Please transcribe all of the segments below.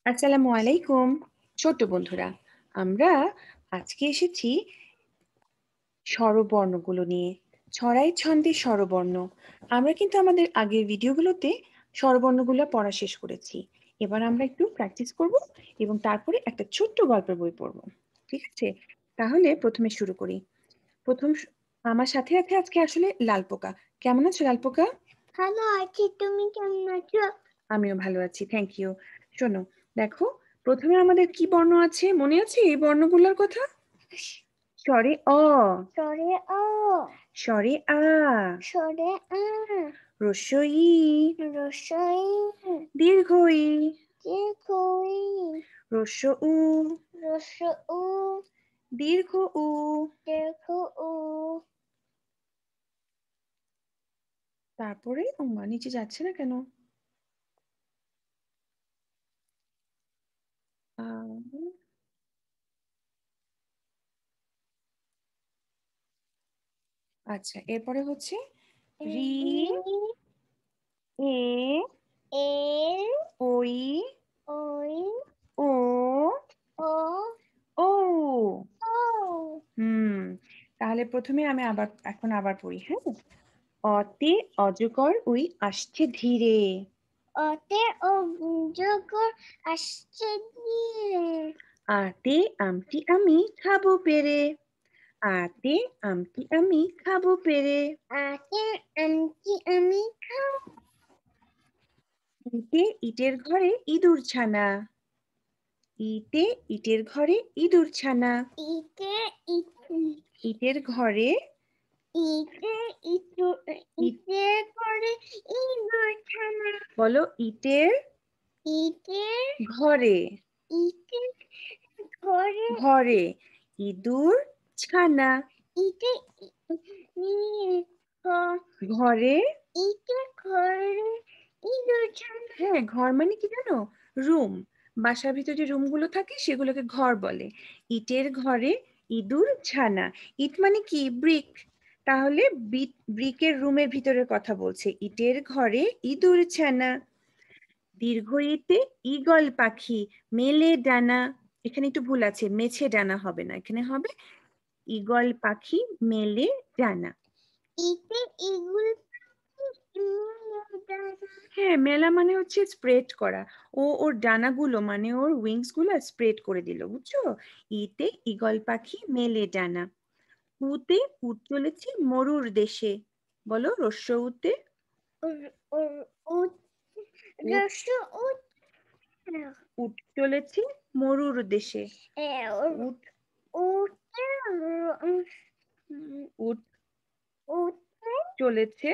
আসসালামু আলাইকুম ছোট্ট বন্ধুরা, আমরা আজকে এসেছি স্বরবর্ণগুলো নিয়ে। ছড়াই ছন্দে স্বরবর্ণ। আমরা কিন্তু আমাদের আগের ভিডিওগুলোতে স্বরবর্ণগুলো পড়া শেষ করেছি। এবার আমরা একটু প্র্যাকটিস করব এবং তারপরে একটা ছোট্ট গল্পের বই পড়ব। ঠিক আছে? তাহলে প্রথমে শুরু করি। আমার সাথে আছে আজকে আসলে লাল পোকা। কেমন আছো লাল পোকা? ভালো আছি, তুমি কেমন আছো? আমিও ভালো আছি, থ্যাংক ইউ। শোনো, দেখো, প্রথমে আমাদের কি বর্ণ আছে মনে আছে এই বর্ণগুলোর কথা? স্বরে অ, সরে ও, স্বরে আ, সরে আ, হ্রস্ব ই, রসই, দীর্ঘ ই, দীর্ঘই, হ্রস্ব উ, রস উ, দীর্ঘ উ। দীর্ঘ উ। তারপরে ও মা, নিচে যাচ্ছে না কেন? আ, আচ্ছা, এরপরে হচ্ছে রি, এ, এর, ওই, ওই, ও, ও, ও। ও। হুম, তাহলে প্রথমে আমি এখন আবার পড়ি, হ্যাঁ? অতে অজগর উই আসছে ধীরে। অতে অজগর আসছে ধীরে। আতে আমটি আমি খাবো পেরে। আতে আমটি আমি খাবো পেরে। আগে আনটি আমি খাও। ইটে ইটের ঘরে ইঁদুর ছানা। ইটে ইটের ঘরে ইঁদুর ছানা। ইতে ইটের ঘরে ইতে ইটু ইট ইতে করে ইঁদুর ছানা। বলো, ইটের ইতে ঘরে ইতে ঘরে ঘরে ইঁদুর ছানা। ইতে ঘরে, ইতে ঘরে ইঁদুর ছানা। হ্যাঁ, ঘর মানে কি জানো? রুম। বাসার ভিতরে যে রুমগুলো থাকে সেগুলোকে ঘর বলে। ইটের ঘরে ইঁদুর ছানা। ইট মানে কি? ব্রিক। তাহলে ব্রিকের রুমের ভিতরের কথা বলছে। ইটের ঘরে ইঁদুর ছানা। দীর্ঘ ইতে ঈগল পাখি মেলে ডানা। এখানে একটু ভুল আছে, মেছে ডানা হবে না, এখানে হবে ঈগল পাখি মেলে ডানা। ইতে ইগুল হ্যাঁ, মেলা মানে হচ্ছে স্প্রেড করা। ওর ডানাগুলো মানে ওর উইংস গুলো স্প্রেড করে দিল, বুঝছো? ইতে ঈগল পাখি মেলে ডানা। উতে উট চলেছে মরুর দেশে। বলো, রস্য উতে উট রস উঠ উট চলেছে মরুর দেশে। উট উঠে উট উঠে চলেছে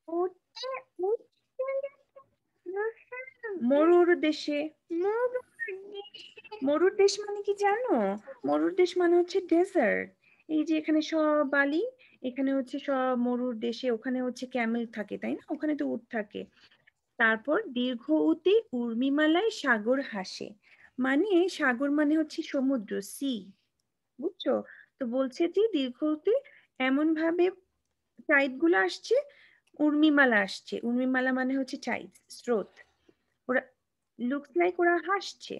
উঠে উঠে মরুর দেশে। মরুর দেশ মানে কি জানো? মরুর দেশ মানে হচ্ছে ডেজার্ট। এই যে এখানে সব বালি, এখানে হচ্ছে সব মরুর দেশে, ওখানে হচ্ছে ক্যামেল থাকে, তাই না? ওখানে তো উট থাকে। তারপর দীর্ঘ উতে উর্মিমালায় সাগর হাসে। মানে সাগর মানে হচ্ছে সমুদ্র, সি, বুঝছো? তো বলছে যে দীর্ঘ উতে এমন ভাবে টাইড গুলো আসছে, উর্মিমালা আসছে। উর্মিমালা মানে হচ্ছে টাইড, স্রোত। ওরা লুকস লাইক ওরা হাসছে।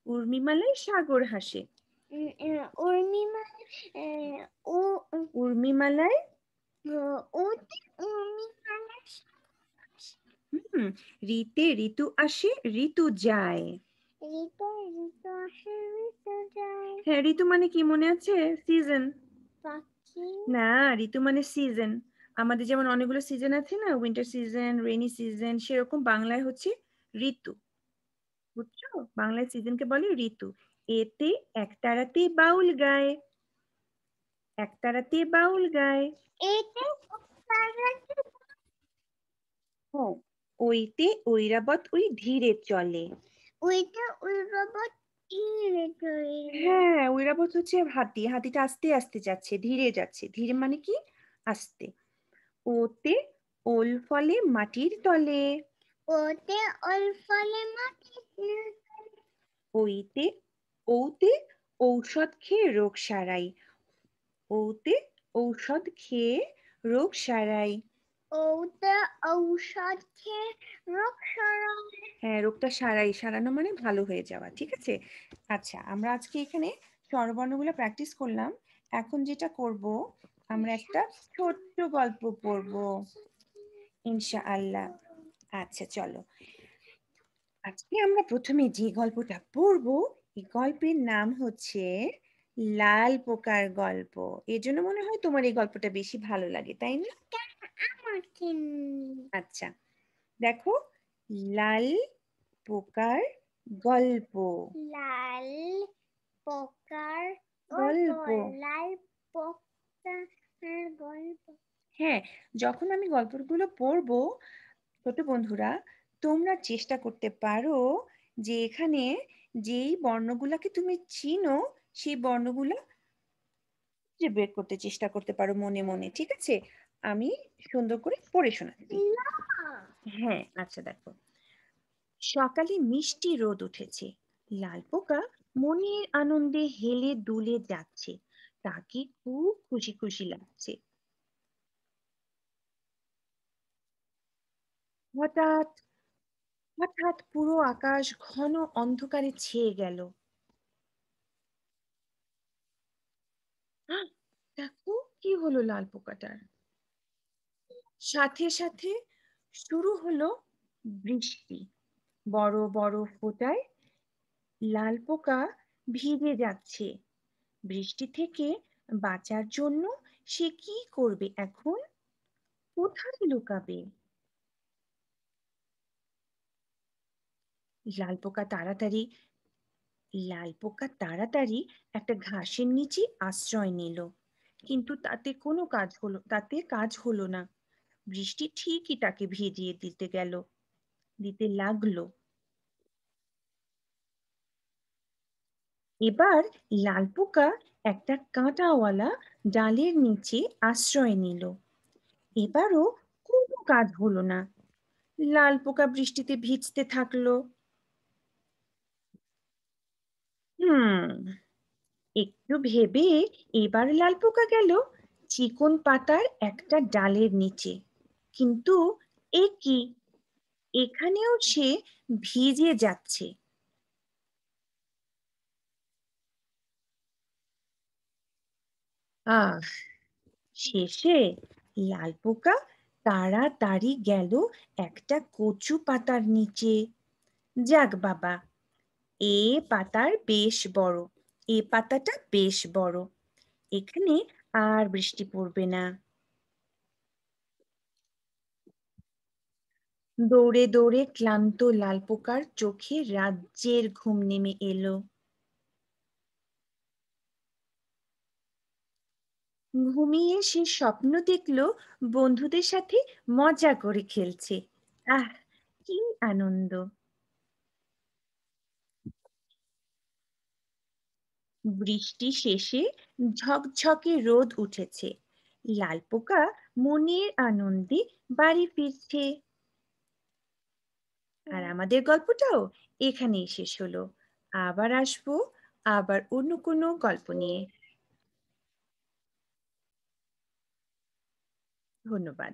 উর্মিমালায় সাগর হাসে। উর্মিমা ও উর্মিমালায় ওতে উর্মিমালা হুম, ঋতে ঋতু আসে ঋতু যায়। ঋতু ঋতু আসে ঋতু যায়। হ্যাঁ, ঋতু মানে কি মনে আছে? সিজন। পাখি না, ঋতু মানে সিজন। আমাদের যেমন অনেকগুলো সিজন আছে না, উইন্টার সিজন, রেইনি সিজন, সেরকম বাংলায় হচ্ছে ঋতু, বুঝছো? বাংলায় সিজনকে বলে ঋতু। এতে একতারাতে বাউল গায়। একতারাতে বাউল গায়। এতে পারাতে হ্যাঁ, ওইতে ঐরাবত ওই ধীরে চলে। ওইটা ওই বাবা ধীরে চলে। হ্যাঁ, ঐরাবত হচ্ছে হাতি। হাতিটা আস্তে আস্তে যাচ্ছে, ধীরে যাচ্ছে। ধীরে মানে কি? আস্তে। ওতে ওল ফলে মাটির তলে। ওতে ওই ফলে মাটি ওইতে ওতে ঔষধ খেয়ে রোগ সারাই। ওতে ঔষধ খেয়ে রোগ সারাই। ওটা ঔষধ খেয়ে রোগ সারায়। হ্যাঁ, রোগটা সারানো মানে ভালো হয়ে যাওয়া। ঠিক আছে? আচ্ছা, আমরা আজকে এখানে স্বরবর্ণগুলো প্র্যাকটিস করলাম। এখন যেটা করব, আমরা একটা ছোট্ট গল্প পড়ব ইনশাআল্লাহ। আচ্ছা চলো। আজকে আমরা প্রথমে যে গল্পটা পড়ব, এই গল্পের নাম হচ্ছে লাল পোকার গল্প। এজন্য মনে হয় তোমার এই গল্পটা বেশি ভালো লাগে, তাই না? আমাকে আচ্ছা, দেখো, লাল পোকার গল্প। লাল পোকার গল্প। লাল পোকার গল্প। হ্যাঁ, যখন আমি গল্পগুলো পড়বো, ছোট বন্ধুরা, তোমরা চেষ্টা করতে পারো যে এখানে যেই বর্ণগুলাকে তুমি চিনো, সেই বর্ণগুলা খুঁজে বের করতে চেষ্টা করতে পারো মনে মনে। ঠিক আছে? আমি সুন্দর করে পড়ে শোনাচ্ছি। হ্যাঁ, আচ্ছা দেখো। সকালে মিষ্টি রোদ উঠেছে। লাল পোকা মনের আনন্দে হেলে দুলে যাচ্ছে। তাকে খুব খুশি খুশি লাগছে। হঠাৎ হঠাৎ পুরো আকাশ ঘন অন্ধকারে ছেয়ে গেল। আহ! দেখো, কি হলো লাল পোকাটার? সাথে সাথে শুরু হলো বৃষ্টি। বড় বড় ফোঁটায় লাল পোকা ভিজে যাচ্ছে। বৃষ্টি থেকে বাঁচার জন্য সে কি করবে এখন? কোথায় লুকাবে? লাল পোকা তাড়াতাড়ি লাল পোকা তাড়াতাড়ি একটা ঘাসের নিচে আশ্রয় নিল। কিন্তু তাতে কাজ হলো না। বৃষ্টি ঠিকই তাকে ভিজিয়ে দিতে লাগলো। এবার লাল পোকা একটা কাঁটাওয়ালা ডালের নিচে আশ্রয় নিল। এবারও কোনো কাজ হলো না। লাল পোকা বৃষ্টিতে ভিজতে থাকলো। হুম, একটু ভেবে এবার লাল পোকা গেল চিকন পাতার একটা ডালের নিচে। কিন্তু এ কি, এখানেও সে ভিজে যাচ্ছে। আহ, শেষে লাল পোকা তাড়াতাড়ি গেল একটা কচু পাতার নিচে। যাক বাবা, এ এ পাতাটা বেশ বড়। এখানে আর বৃষ্টি পড়বে না। দৌড়ে দৌড়ে ক্লান্ত লাল পোকার চোখে রাজ্যের ঘুম নেমে এলো। ঘুমিয়ে সে স্বপ্ন দেখলো বন্ধুদের সাথে মজা করে খেলছে। আহ, কি আনন্দ! বৃষ্টি শেষে ঝকঝকে রোদ উঠেছে। লাল পোকা মনের আনন্দে বাড়ি ফিরছে। আর আমাদের গল্পটাও এখানেই শেষ হলো। আবার আসবো, আবার অন্য কোনো গল্প নিয়ে। ধন্যবাদ।